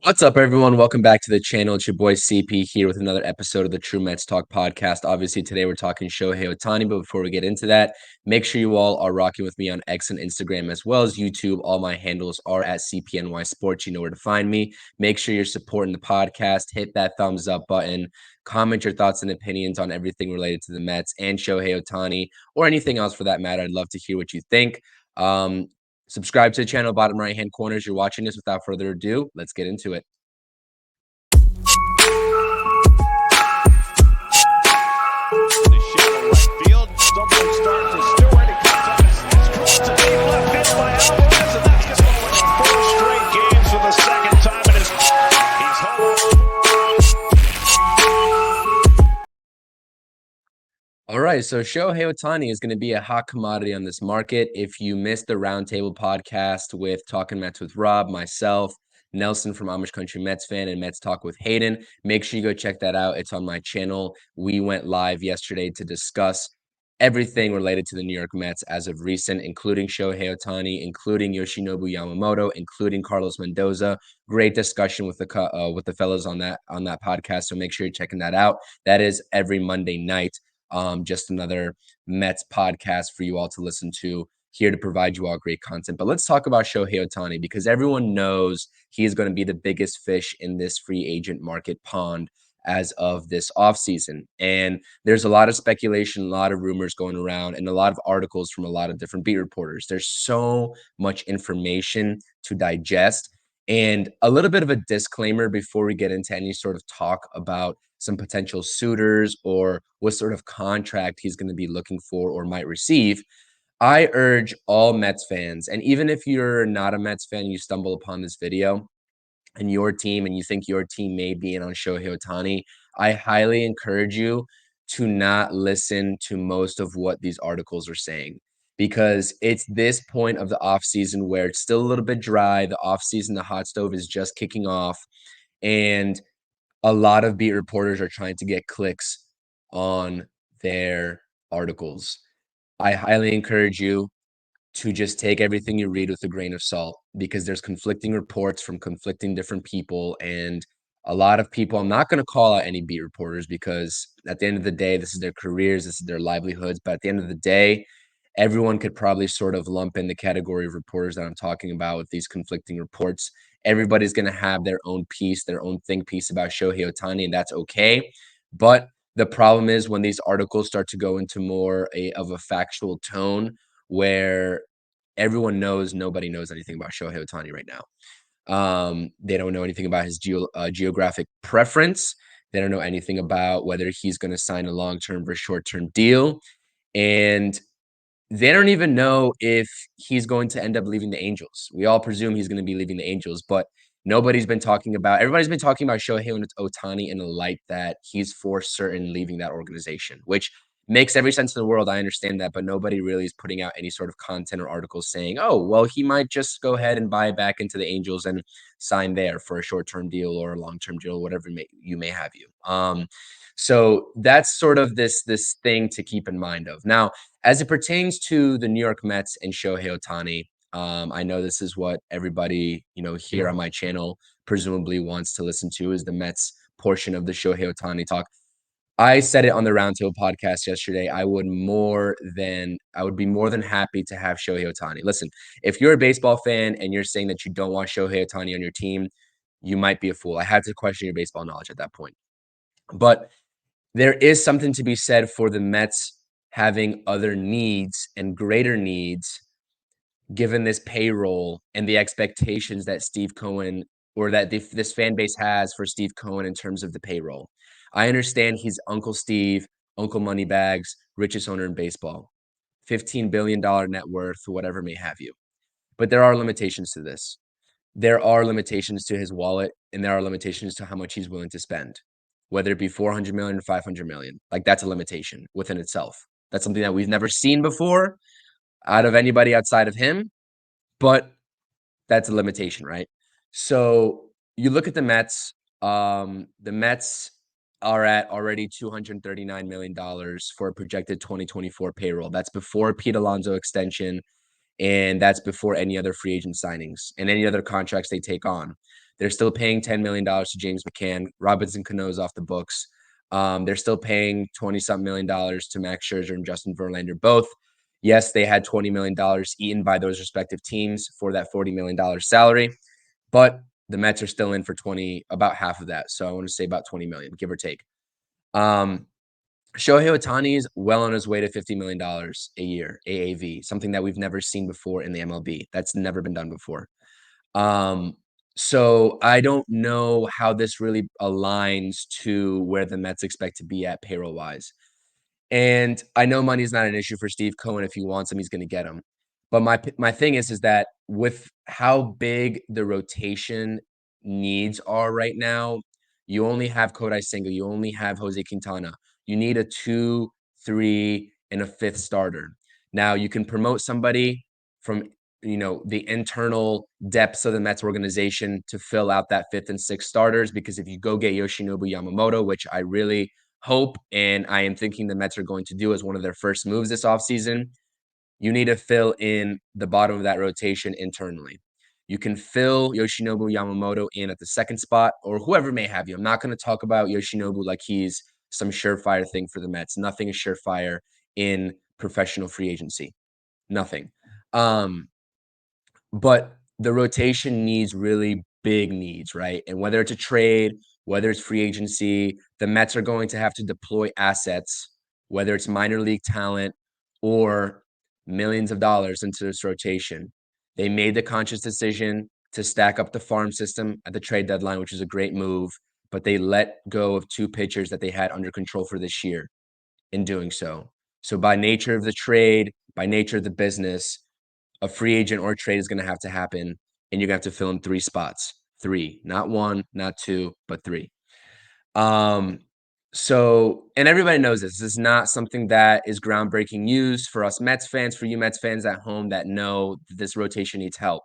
What's up, everyone? Welcome back to the channel. It's your boy CP here with another episode of the True Mets Talk podcast. Obviously, today we're talking Shohei Ohtani, but before we get into that, make sure you all are rocking with me on X and Instagram as well as YouTube. All my handles are at CPNY Sports. You know where to find me. Make sure you're supporting the podcast. Hit that thumbs up button. Comment your thoughts and opinions on everything related to the Mets and Shohei Ohtani, or anything else for that matter. I'd love to hear what you think. Subscribe to the channel, bottom right hand corner as you're watching this. Without further ado, let's get into it. The shallow right field, stumbling start for Stewart. He comes up and crossed to deep left field by Alvarez, and that's going to win 4 straight games for the second time in his. He's home. All right, so Shohei Ohtani is going to be a hot commodity on this market. If you missed the Roundtable podcast with Talking Mets with Rob, myself, Nelson from Amish Country Mets Fan, and Mets Talk with Hayden, make sure you go check that out. It's on my channel. We went live yesterday to discuss everything related to the New York Mets as of recent, including Shohei Ohtani, including Yoshinobu Yamamoto, including Carlos Mendoza. Great discussion with the fellows on that podcast. So make sure you're checking that out. That is every Monday night. Just another Mets podcast for you all to listen to, here to provide you all great content. But let's talk about Shohei Ohtani, because everyone knows he is going to be the biggest fish in this free agent market pond as of this offseason. And there's a lot of speculation, a lot of rumors going around, and a lot of articles from a lot of different beat reporters. There's so much information to digest. And a little bit of a disclaimer before we get into any sort of talk about some potential suitors or what sort of contract he's going to be looking for or might receive. I urge all Mets fans, and even if you're not a Mets fan, you stumble upon this video and your team and you think your team may be in on Shohei Ohtani, I highly encourage you to not listen to most of what these articles are saying, because it's this point of the offseason where it's still a little bit dry. The offseason, the hot stove is just kicking off, and a lot of beat reporters are trying to get clicks on their articles. I highly encourage you to just take everything you read with a grain of salt, because there's conflicting reports from conflicting different people. And a lot of people, I'm not going to call out any beat reporters, because at the end of the day, this is their careers, this is their livelihoods. But at the end of the day, everyone could probably sort of lump in the category of reporters that I'm talking about with these conflicting reports. Everybody's going to have their own piece, their own think piece about Shohei Ohtani, and that's okay. But the problem is when these articles start to go into more of a factual tone, where everyone knows nobody knows anything about Shohei Ohtani right now. They don't know anything about his geographic preference. They don't know anything about whether he's going to sign a long-term or short-term deal. And they don't even know if he's going to end up leaving the Angels. We all presume he's going to be leaving the Angels, but everybody's been talking about Shohei Ohtani in a light that he's for certain leaving that organization, which makes every sense in the world. I understand that, but nobody really is putting out any sort of content or articles saying, oh, well, he might just go ahead and buy back into the Angels and sign there for a short-term deal or a long-term deal, whatever you may have you. So that's sort of this thing to keep in mind of. Now, as it pertains to the New York Mets and Shohei Ohtani, I know this is what everybody, here on my channel presumably wants to listen to, is the Mets portion of the Shohei Ohtani talk. I said it on the Roundtable podcast yesterday. I would be more than happy to have Shohei Ohtani. Listen, if you're a baseball fan and you're saying that you don't want Shohei Ohtani on your team, you might be a fool. I had to question your baseball knowledge at that point. But there is something to be said for the Mets having other needs and greater needs, given this payroll and the expectations that Steve Cohen, or that this fan base has for Steve Cohen in terms of the payroll. I understand he's Uncle Steve, Uncle Moneybags, richest owner in baseball, $15 billion net worth, whatever may have you. But there are limitations to this. There are limitations to his wallet, and there are limitations to how much he's willing to spend, whether it be 400 million or 500 million. Like, that's a limitation within itself. That's something that we've never seen before out of anybody outside of him, but that's a limitation, right? So you look at the Mets. The Mets are at already $239 million for a projected 2024 payroll. That's before Pete Alonso extension, and that's before any other free agent signings and any other contracts they take on. They're still paying $10 million to James McCann. Robinson Cano's off the books. They're still paying 20-something million dollars to Max Scherzer and Justin Verlander. Both, yes, they had $20 million eaten by those respective teams for that $40 million salary, but the Mets are still in for about half of that. So I want to say about 20 million, give or take. Shohei Ohtani is well on his way to $50 million a year, AAV, something that we've never seen before in the MLB. That's never been done before. So I don't know how this really aligns to where the Mets expect to be at payroll-wise. And I know money is not an issue for Steve Cohen. If he wants him, he's going to get him. But my thing is that with how big the rotation needs are right now, you only have Kodai Senga, you only have Jose Quintana. You need a 2, 3, and a 5th starter. Now you can promote somebody from the internal depths of the Mets organization to fill out that 5th and 6th starters, because if you go get Yoshinobu Yamamoto, which I really hope and I am thinking the Mets are going to do as one of their first moves this offseason, you need to fill in the bottom of that rotation internally. You can fill Yoshinobu Yamamoto in at the 2nd spot, or whoever may have you. I'm not going to talk about Yoshinobu like he's some surefire thing for the Mets. Nothing is surefire in professional free agency. Nothing. But the rotation needs really big needs, right? And whether it's a trade, whether it's free agency, the Mets are going to have to deploy assets, whether it's minor league talent or millions of dollars into this rotation. They made the conscious decision to stack up the farm system at the trade deadline, which is a great move, but they let go of 2 pitchers that they had under control for this year in doing so. So by nature of the trade, by nature of the business, a free agent or a trade is going to have to happen, and you're going to have to fill in 3 spots. 3, not 1, not 2, but 3. So, and everybody knows this. This is not something that is groundbreaking news for us Mets fans, for you Mets fans at home that know that this rotation needs help.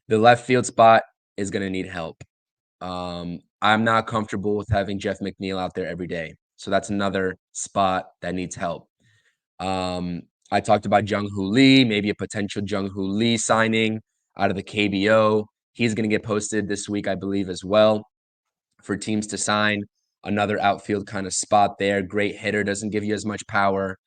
The left field spot is going to need help. I'm not comfortable with having Jeff McNeil out there every day. So that's another spot that needs help. I talked about Jung-Hoo Lee, maybe a potential Jung-Hoo Lee signing out of the KBO. He's going to get posted this week, I believe, as well, for teams to sign. Another outfield kind of spot there. Great hitter, doesn't give you as much power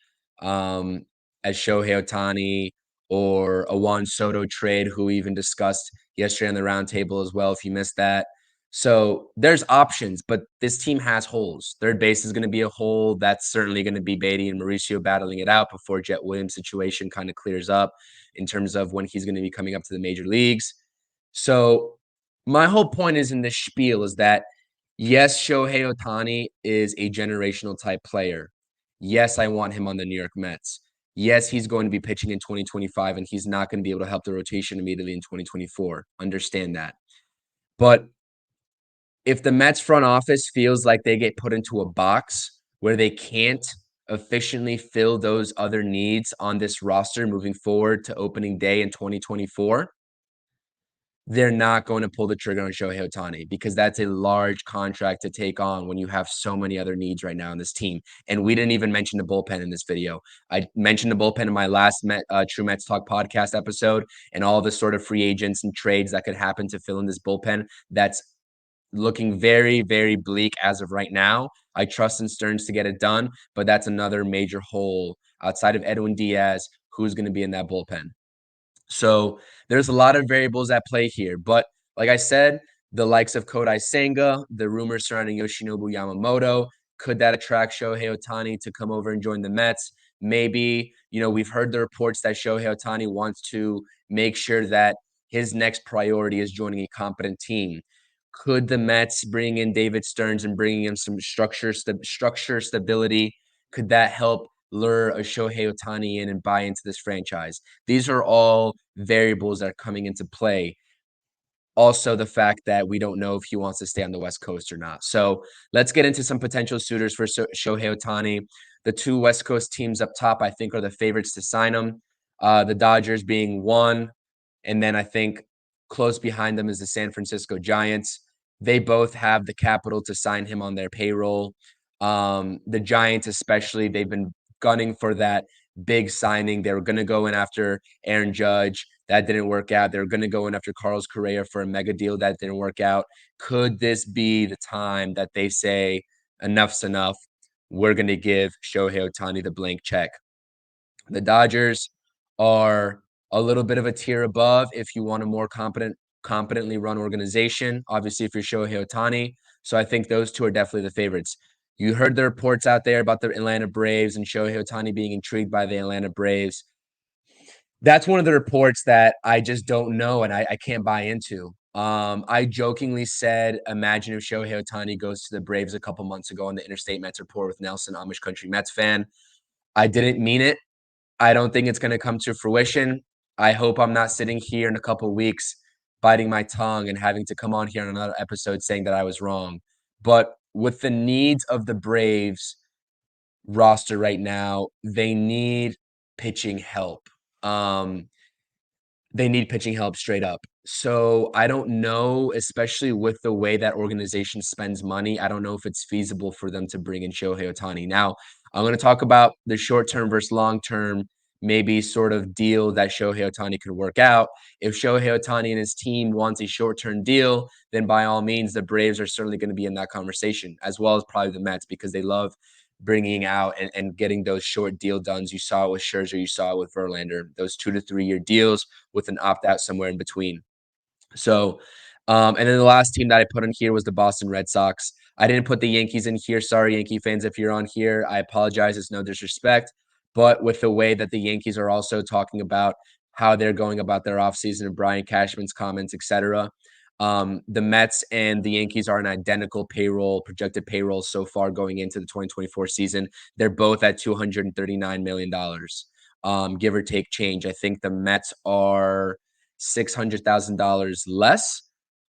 as Shohei Ohtani or a Juan Soto trade, who we even discussed yesterday on the roundtable as well, if you missed that. So there's options, but this team has holes. Third base is going to be a hole. That's certainly going to be Beatty and Mauricio battling it out before Jet Williams' situation kind of clears up in terms of when he's going to be coming up to the major leagues. So my whole point is in this spiel is that, yes, Shohei Ohtani is a generational type player. Yes, I want him on the New York Mets. Yes, he's going to be pitching in 2025, and he's not going to be able to help the rotation immediately in 2024. Understand that. But if the Mets front office feels like they get put into a box where they can't efficiently fill those other needs on this roster moving forward to opening day in 2024, they're not going to pull the trigger on Shohei Ohtani, because that's a large contract to take on when you have so many other needs right now in this team. And we didn't even mention the bullpen in this video. I mentioned the bullpen in my last True Mets Talk podcast episode, and all the sort of free agents and trades that could happen to fill in this bullpen. That's looking very, very bleak as of right now. I trust in Stearns to get it done, but that's another major hole outside of Edwin Diaz, who's going to be in that bullpen. So there's a lot of variables at play here. But like I said, the likes of Kodai Senga, the rumors surrounding Yoshinobu Yamamoto, could that attract Shohei Ohtani to come over and join the Mets? Maybe, we've heard the reports that Shohei Ohtani wants to make sure that his next priority is joining a competent team. Could the Mets bring in David Stearns and bringing in some structure stability? Could that help lure a Shohei Ohtani in and buy into this franchise? These are all variables that are coming into play. Also, the fact that we don't know if he wants to stay on the West Coast or not. So let's get into some potential suitors for Shohei Ohtani. The 2 West Coast teams up top, I think, are the favorites to sign him. The Dodgers being one, and then I think close behind them is the San Francisco Giants. They both have the capital to sign him on their payroll. The Giants especially, they've been gunning for that big signing. They were going to go in after Aaron Judge. That didn't work out. They're going to go in after Carlos Correa for a mega deal. That didn't work out. Could this be the time that they say enough's enough? We're going to give Shohei Ohtani the blank check. The Dodgers are a little bit of a tier above if you want a more competently run organization. Obviously, if you're Shohei Ohtani. So I think those two are definitely the favorites. You heard the reports out there about the Atlanta Braves and Shohei Ohtani being intrigued by the Atlanta Braves. That's one of the reports that I just don't know and I can't buy into. I jokingly said, imagine if Shohei Ohtani goes to the Braves a couple months ago on the Interstate Mets report with Nelson, Amish Country Mets fan. I didn't mean it. I don't think it's going to come to fruition. I hope I'm not sitting here in a couple of weeks biting my tongue and having to come on here on another episode saying that I was wrong. But with the needs of the Braves roster right now, they need pitching help. Um, they need pitching help straight up. So I don't know, especially with the way that organization spends money, I don't know if it's feasible for them to bring in Shohei Ohtani. Now, I'm going to talk about the short term versus long term, maybe sort of deal that Shohei Ohtani could work out. If Shohei Ohtani and his team wants a short term deal, then by all means, the Braves are certainly going to be in that conversation, as well as probably the Mets, because they love bringing out and getting those short deal done. You saw it with Scherzer, you saw it with Verlander, those 2 to 3 year deals with an opt out somewhere in between. So, and then the last team that I put on here was the Boston Red Sox. I didn't put the Yankees in here. Sorry, Yankee fans, if you're on here, I apologize. It's no disrespect. But with the way that the Yankees are also talking about how they're going about their offseason and Brian Cashman's comments, etc., the Mets and the Yankees are an identical projected payroll so far going into the 2024 season. They're both at $239 million, give or take change. I think the Mets are $600,000 less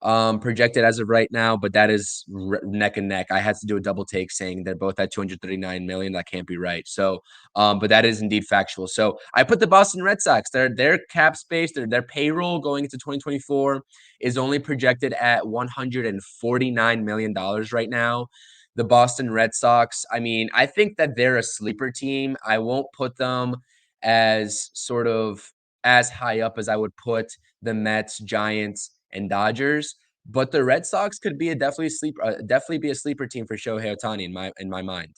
projected as of right now, but that is neck and neck. I had to do a double take saying they're both at 239 million. That can't be right. So, but that is indeed factual. So I put the Boston Red Sox. Their cap space, their payroll going into 2024 is only projected at $149 million right now. The Boston Red Sox, I mean, I think that they're a sleeper team. I won't put them as sort of as high up as I would put the Mets, Giants, and Dodgers. But the Red Sox could be definitely be a sleeper team for Shohei Ohtani in my mind.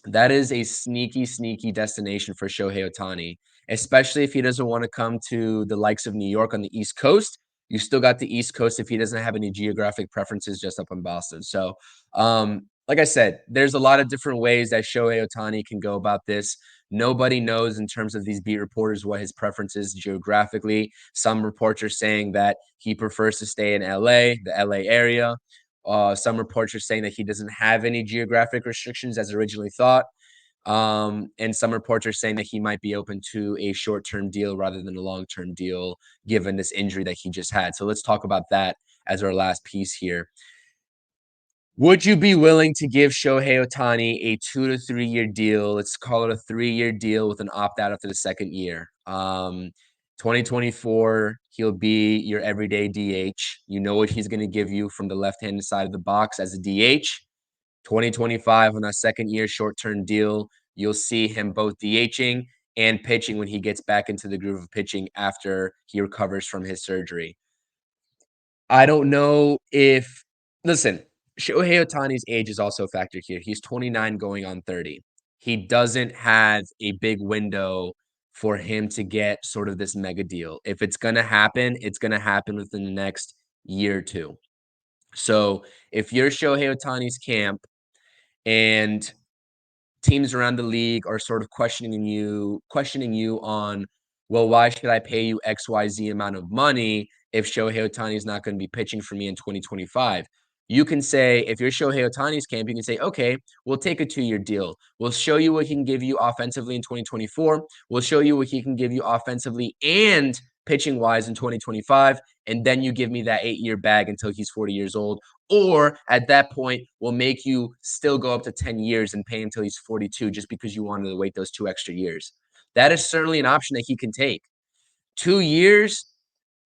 That is a sneaky destination for Shohei Ohtani, especially if he doesn't want to come to the likes of New York on the East Coast. You still got the East Coast if he doesn't have any geographic preferences just up in Boston. So, like I said, there's a lot of different ways that Shohei Ohtani can go about this. Nobody knows in terms of these beat reporters what his preference is geographically. Some reports are saying that he prefers to stay in LA, the LA area. Some reports are saying that he doesn't have any geographic restrictions as originally thought. And some reports are saying that he might be open to a short-term deal rather than a long-term deal, given this injury that he just had. So let's talk about that as our last piece here. Would you be willing to give Shohei Ohtani a 2 to 3 year deal? Let's call it a 3 year deal with an opt out after the second year. 2024, he'll be your everyday DH. You know what he's going to give you from the left-handed side of the box as a DH. 2025 on that second year short-term deal, you'll see him both DHing and pitching when he gets back into the groove of pitching after he recovers from his surgery. I don't know if listen, Shohei Ohtani's age is also a factor here. He's 29 going on 30. He doesn't have a big window for him to get sort of this mega deal. If it's going to happen, it's going to happen within the next year or two. So if you're Shohei Ohtani's camp and teams around the league are sort of questioning you on, well, why should I pay you XYZ amount of money if Shohei Ohtani is not going to be pitching for me in 2025? You can say, if you're Shohei Ohtani's camp, you can say, okay, we'll take a 2 year deal. We'll show you what he can give you offensively in 2024. We'll show you what he can give you offensively and pitching wise in 2025. And then you give me that 8 year bag until he's 40 years old. Or at that point, we'll make you still go up to 10 years and pay him until he's 42 just because you wanted to wait those 2 extra years. That is certainly an option that he can take. 2 years,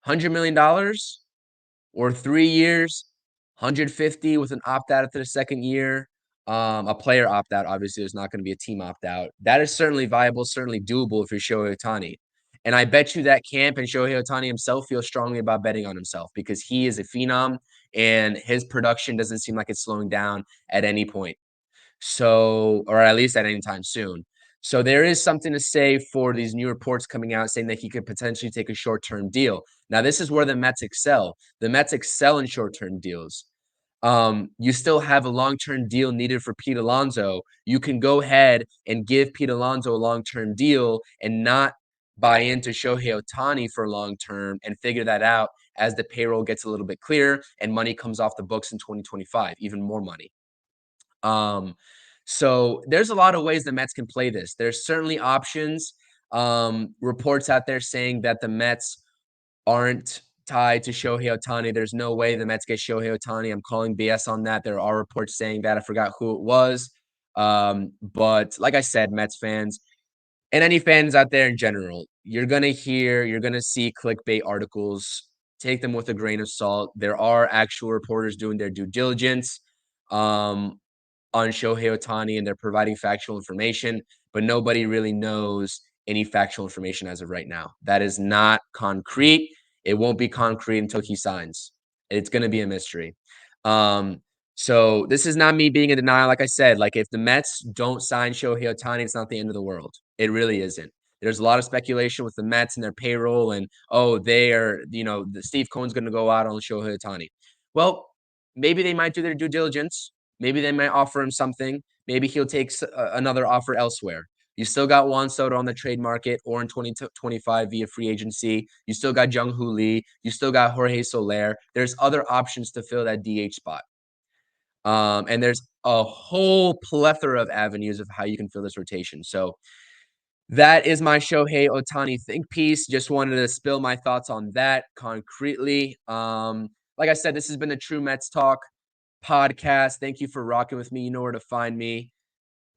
$100 million, or 3 years, 150 with an opt out after the second year. A player opt out, obviously, there's not going to be a team opt out. That is certainly viable, certainly doable if you're Shohei Ohtani. And I bet you that camp and Shohei Ohtani himself feels strongly about betting on himself because he is a phenom and his production doesn't seem like it's slowing down at any point. So, or at least at any time soon. So there is something to say for these new reports coming out saying that he could potentially take a short-term deal. Now, this is where the Mets excel. The Mets excel in short-term deals. You still have a long-term deal needed for Pete Alonso. You can go ahead and give Pete Alonso a long-term deal and not buy into Shohei Ohtani for long-term and figure that out as the payroll gets a little bit clearer and money comes off the books in 2025, even more money. So there's a lot of ways the Mets can play this. There's certainly options. Reports out there saying that the Mets aren't tied to Shohei Ohtani. There's no way the Mets get Shohei Ohtani. I'm calling BS on that. There are reports saying that. I forgot who it was. But like I said, Mets fans and any fans out there in general, you're going to see clickbait articles. Take them with a grain of salt. There are actual reporters doing their due diligence. On Shohei Ohtani and they're providing factual information, but nobody really knows any factual information as of right now. That is not concrete. It won't be concrete until he signs. It's going to be a mystery. So this is not me being in denial. Like I said, like if the Mets don't sign Shohei Ohtani, it's not the end of the world. It really isn't. There's a lot of speculation with the Mets and their payroll, and they are, the Steve Cohen's going to go out on Shohei Ohtani. Well, maybe they might do their due diligence. Maybe they might offer him something. Maybe he'll take another offer elsewhere. You still got Juan Soto on the trade market or in 2025 via free agency. You still got Jung-Hoo Lee. You still got Jorge Soler. There's other options to fill that DH spot. And there's a whole plethora of avenues of how you can fill this rotation. So that is my Shohei Ohtani think piece. Just wanted to spill my thoughts on that concretely. Like I said, this has been a True Mets Talk podcast. Thank you for rocking with me. You know where to find me.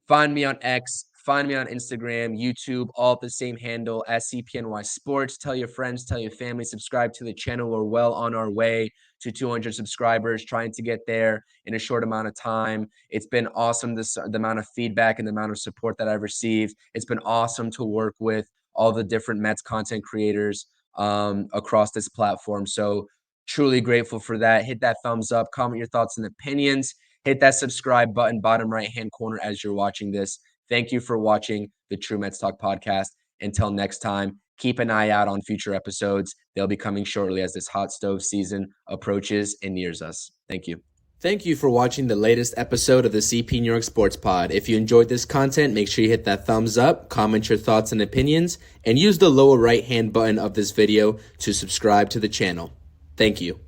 Find me on X, find me on Instagram, YouTube, all at the same handle as CPNY Sports. Tell your friends, tell your family, subscribe to the channel. We're well on our way to 200 subscribers, trying to get there in a short amount of time. It's been awesome, the amount of feedback and the amount of support that I've received. It's been awesome to work with all the different Mets content creators across this platform. So truly grateful for that. Hit that thumbs up, comment your thoughts and opinions. Hit that subscribe button, bottom right-hand corner as you're watching this. Thank you for watching the True Mets Talk podcast. Until next time, keep an eye out on future episodes. They'll be coming shortly as this hot stove season approaches and nears us. Thank you. Thank you for watching the latest episode of the CP New York Sports Pod. If you enjoyed this content, make sure you hit that thumbs up, comment your thoughts and opinions, and use the lower right-hand button of this video to subscribe to the channel. Thank you.